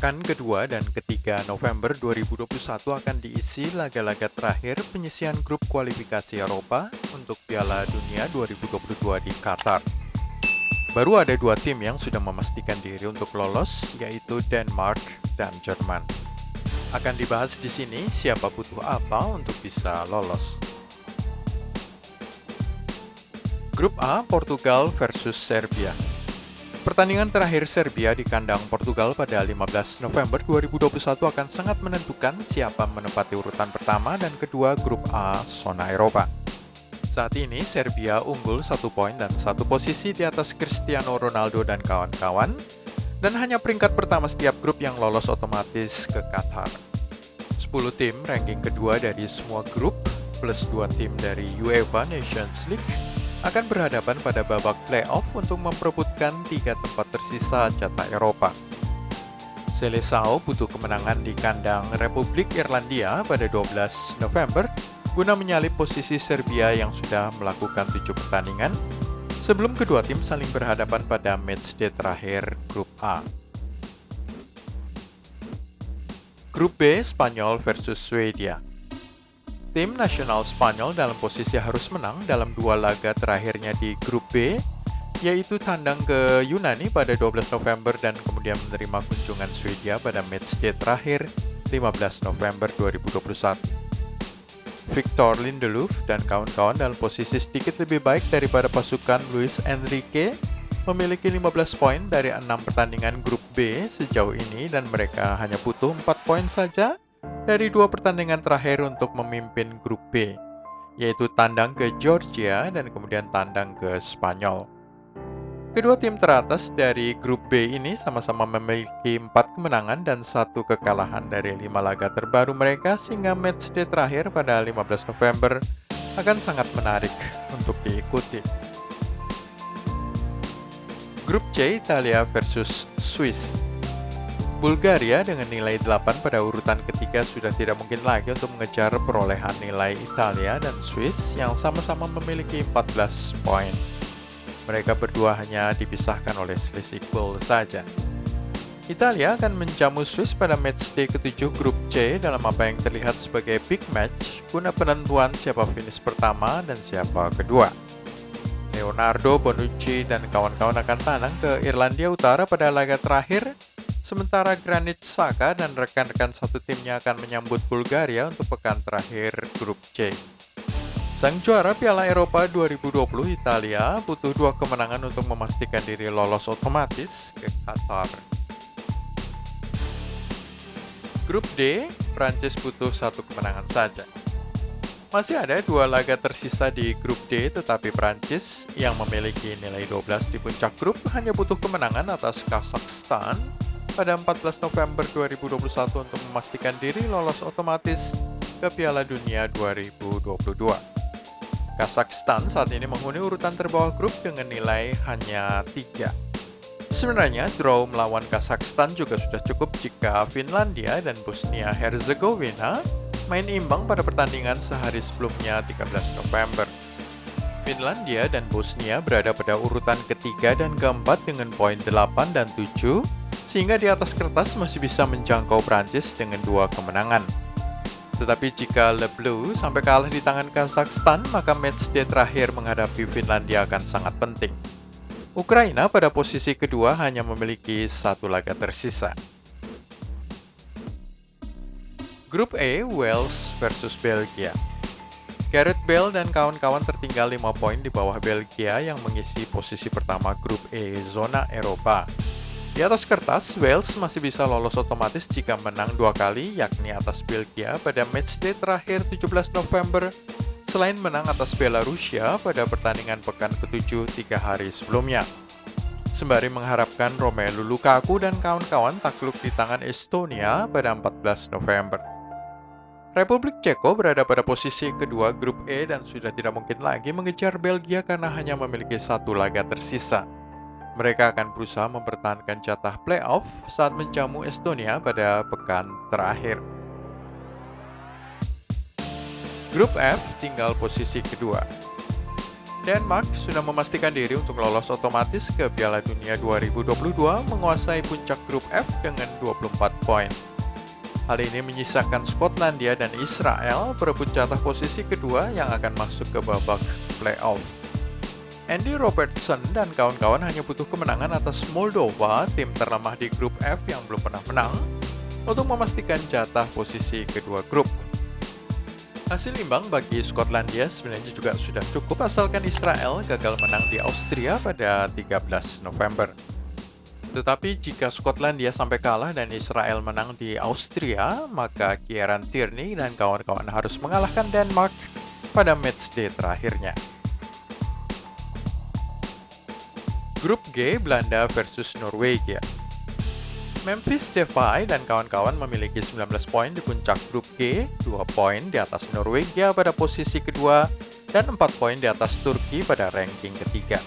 Pekan kedua dan ketiga November 2021 akan diisi laga-laga terakhir penyisihan grup kualifikasi Eropa untuk Piala Dunia 2022 di Qatar. Baru ada dua tim yang sudah memastikan diri untuk lolos, yaitu Denmark dan Jerman. Akan dibahas di sini siapa butuh apa untuk bisa lolos. Grup A, Portugal versus Serbia. Pertandingan terakhir Serbia di kandang Portugal pada 15 November 2021 akan sangat menentukan siapa menempati urutan pertama dan kedua grup A zona Eropa. Saat ini Serbia unggul 1 poin dan 1 posisi di atas Cristiano Ronaldo dan kawan-kawan, dan hanya peringkat pertama setiap grup yang lolos otomatis ke Qatar. 10 tim ranking kedua dari semua grup plus 2 tim dari UEFA Nations League akan berhadapan pada babak playoff untuk memperebutkan 3 tempat tersisa jatah Eropa. Seleção butuh kemenangan di kandang Republik Irlandia pada 12 November guna menyalip posisi Serbia yang sudah melakukan 7 pertandingan sebelum kedua tim saling berhadapan pada matchday terakhir grup A. Grup B, Spanyol versus Swedia. Tim nasional Spanyol dalam posisi harus menang dalam 2 laga terakhirnya di grup B, yaitu tandang ke Yunani pada 12 November dan kemudian menerima kunjungan Swedia pada matchday terakhir 15 November 2021. Victor Lindelof dan kawan-kawan dalam posisi sedikit lebih baik daripada pasukan Luis Enrique, memiliki 15 poin dari 6 pertandingan grup B sejauh ini dan mereka hanya butuh 4 poin saja dari 2 pertandingan terakhir untuk memimpin grup B, yaitu tandang ke Georgia dan kemudian tandang ke Spanyol. Kedua tim teratas dari grup B ini sama-sama memiliki 4 kemenangan dan 1 kekalahan dari 5 laga terbaru mereka, sehingga matchday terakhir pada 15 November akan sangat menarik untuk diikuti. Grup C, Italia versus Swiss. Bulgaria dengan nilai 8 pada urutan ketiga sudah tidak mungkin lagi untuk mengejar perolehan nilai Italia dan Swiss yang sama-sama memiliki 14 poin. Mereka berdua hanya dipisahkan oleh selisih gol saja. Italia akan menjamu Swiss pada matchday ke-7 grup C dalam apa yang terlihat sebagai big match guna penentuan siapa finish pertama dan siapa kedua. Leonardo Bonucci dan kawan-kawan akan tandang ke Irlandia Utara pada laga terakhir, sementara Granit Xhaka dan rekan-rekan satu timnya akan menyambut Bulgaria untuk pekan terakhir grup C. Sang juara Piala Eropa 2020 Italia butuh 2 kemenangan untuk memastikan diri lolos otomatis ke Qatar. Grup D, Prancis butuh 1 kemenangan saja. Masih ada 2 laga tersisa di grup D, tetapi Prancis yang memiliki nilai 12 di puncak grup hanya butuh kemenangan atas Kazakhstan pada 14 November 2021 untuk memastikan diri lolos otomatis ke Piala Dunia 2022. Kazakhstan saat ini menghuni urutan terbawah grup dengan nilai hanya 3. Sebenarnya draw melawan Kazakhstan juga sudah cukup jika Finlandia dan Bosnia-Herzegovina main imbang pada pertandingan sehari sebelumnya 13 November. Finlandia dan Bosnia berada pada urutan ketiga dan keempat dengan poin 8 dan 7, sehingga di atas kertas masih bisa menjangkau Prancis dengan 2 kemenangan. Tetapi jika Le Bleu sampai kalah di tangan Kazakhstan, maka matchday terakhir menghadapi Finlandia akan sangat penting. Ukraina pada posisi kedua hanya memiliki 1 laga tersisa. Grup E, Wales versus Belgia. Gareth Bale dan kawan-kawan tertinggal 5 poin di bawah Belgia yang mengisi posisi pertama grup E zona Eropa. Di atas kertas, Wales masih bisa lolos otomatis jika menang 2 kali, yakni atas Belgia pada matchday terakhir 17 November, selain menang atas Belarusia pada pertandingan pekan ke-7 3 hari sebelumnya. Sembari mengharapkan Romelu Lukaku dan kawan-kawan takluk di tangan Estonia pada 14 November. Republik Ceko berada pada posisi kedua grup E dan sudah tidak mungkin lagi mengejar Belgia karena hanya memiliki 1 laga tersisa. Mereka akan berusaha mempertahankan jatah playoff saat menjamu Estonia pada pekan terakhir. Grup F tinggal posisi kedua. Denmark sudah memastikan diri untuk lolos otomatis ke Piala Dunia 2022 menguasai puncak grup F dengan 24 poin. Hal ini menyisakan Skotlandia dan Israel berebut jatah posisi kedua yang akan masuk ke babak playoff. Andy Robertson dan kawan-kawan hanya butuh kemenangan atas Moldova, tim terlemah di grup F yang belum pernah menang, untuk memastikan jatah posisi kedua grup. Hasil imbang bagi Skotlandia sebenarnya juga sudah cukup asalkan Israel gagal menang di Austria pada 13 November. Tetapi jika Skotlandia sampai kalah dan Israel menang di Austria, maka Kieran Tierney dan kawan-kawan harus mengalahkan Denmark pada matchday terakhirnya. Grup G, Belanda versus Norwegia. Memphis Depay dan kawan-kawan memiliki 19 poin di puncak grup G, 2 poin di atas Norwegia pada posisi kedua, dan 4 poin di atas Turki pada ranking ketiga.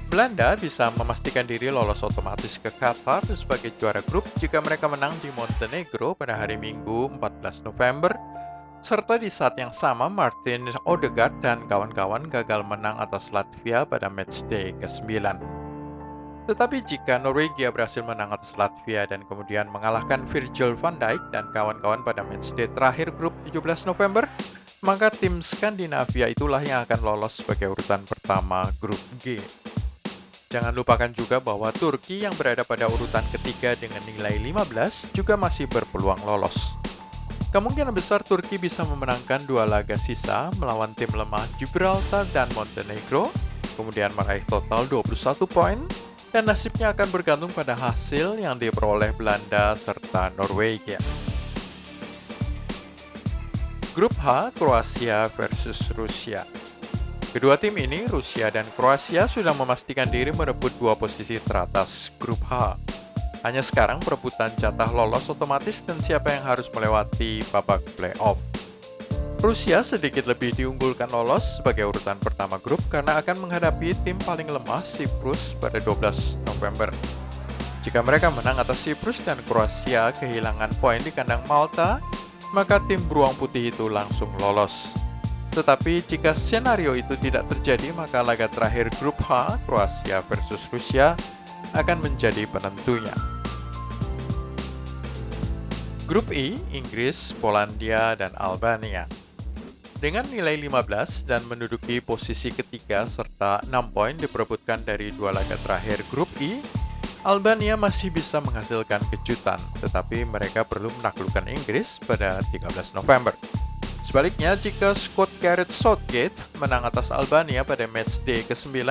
Belanda bisa memastikan diri lolos otomatis ke Qatar sebagai juara grup jika mereka menang di Montenegro pada hari Minggu 14 November, serta di saat yang sama Martin Odegaard dan kawan-kawan gagal menang atas Latvia pada matchday ke-9. Tetapi jika Norwegia berhasil menang atas Latvia dan kemudian mengalahkan Virgil van Dijk dan kawan-kawan pada matchday terakhir grup 17 November, maka tim Skandinavia itulah yang akan lolos sebagai urutan pertama grup G. Jangan lupakan juga bahwa Turki yang berada pada urutan ketiga dengan nilai 15 juga masih berpeluang lolos. Kemungkinan besar Turki bisa memenangkan 2 laga sisa melawan tim lemah Gibraltar dan Montenegro, kemudian meraih total 21 poin, dan nasibnya akan bergantung pada hasil yang diperoleh Belanda serta Norwegia. Grup H, Kroasia versus Rusia. Kedua tim ini, Rusia dan Kroasia, sudah memastikan diri merebut 2 posisi teratas grup H. Hanya sekarang perebutan jatah lolos otomatis dan siapa yang harus melewati babak playoff. Rusia sedikit lebih diunggulkan lolos sebagai urutan pertama grup karena akan menghadapi tim paling lemah Siprus pada 12 November. Jika mereka menang atas Siprus dan Kroasia kehilangan poin di kandang Malta, maka tim beruang putih itu langsung lolos. Tetapi jika skenario itu tidak terjadi, maka laga terakhir grup H, Kroasia versus Rusia, akan menjadi penentunya. Grup I, Inggris, Polandia, dan Albania. Dengan nilai 15 dan menduduki posisi ketiga serta 6 poin diperebutkan dari 2 laga terakhir grup I, Albania masih bisa menghasilkan kejutan, tetapi mereka perlu menaklukkan Inggris pada 13 November. Sebaliknya, jika Scott Gareth Southgate menang atas Albania pada matchday ke-9,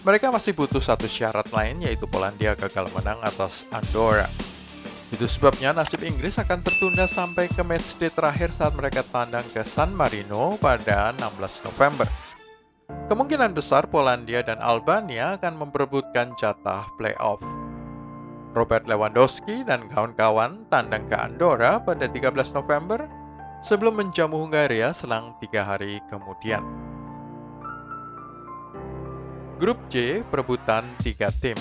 mereka masih butuh satu syarat lain, yaitu Polandia gagal menang atas Andorra. Itu sebabnya nasib Inggris akan tertunda sampai ke matchday terakhir saat mereka tandang ke San Marino pada 16 November. Kemungkinan besar Polandia dan Albania akan memperebutkan jatah playoff. Robert Lewandowski dan kawan-kawan tandang ke Andorra pada 13 November sebelum menjamu Hungaria selang 3 hari kemudian. Grup J, perebutan 3 tim.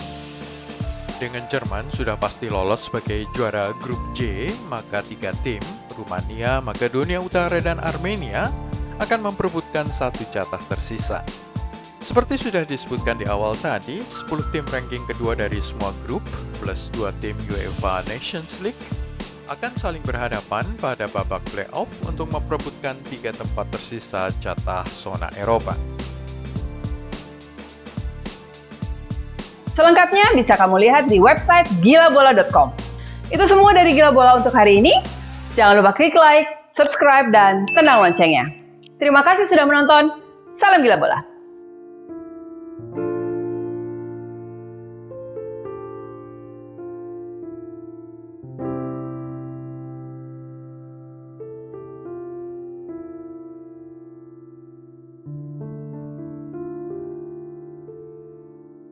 Dengan Jerman sudah pasti lolos sebagai juara grup J, maka 3 tim, Rumania, Makedonia Utara, dan Armenia, akan memperebutkan 1 jatah tersisa. Seperti sudah disebutkan di awal tadi, 10 tim ranking kedua dari semua grup, plus 2 tim UEFA Nations League, akan saling berhadapan pada babak playoff untuk memperebutkan 3 tempat tersisa jatah zona Eropa. Selengkapnya bisa kamu lihat di website gilabola.com. Itu semua dari Gila Bola untuk hari ini. Jangan lupa klik like, subscribe, dan tenang loncengnya. Terima kasih sudah menonton. Salam Gila Bola.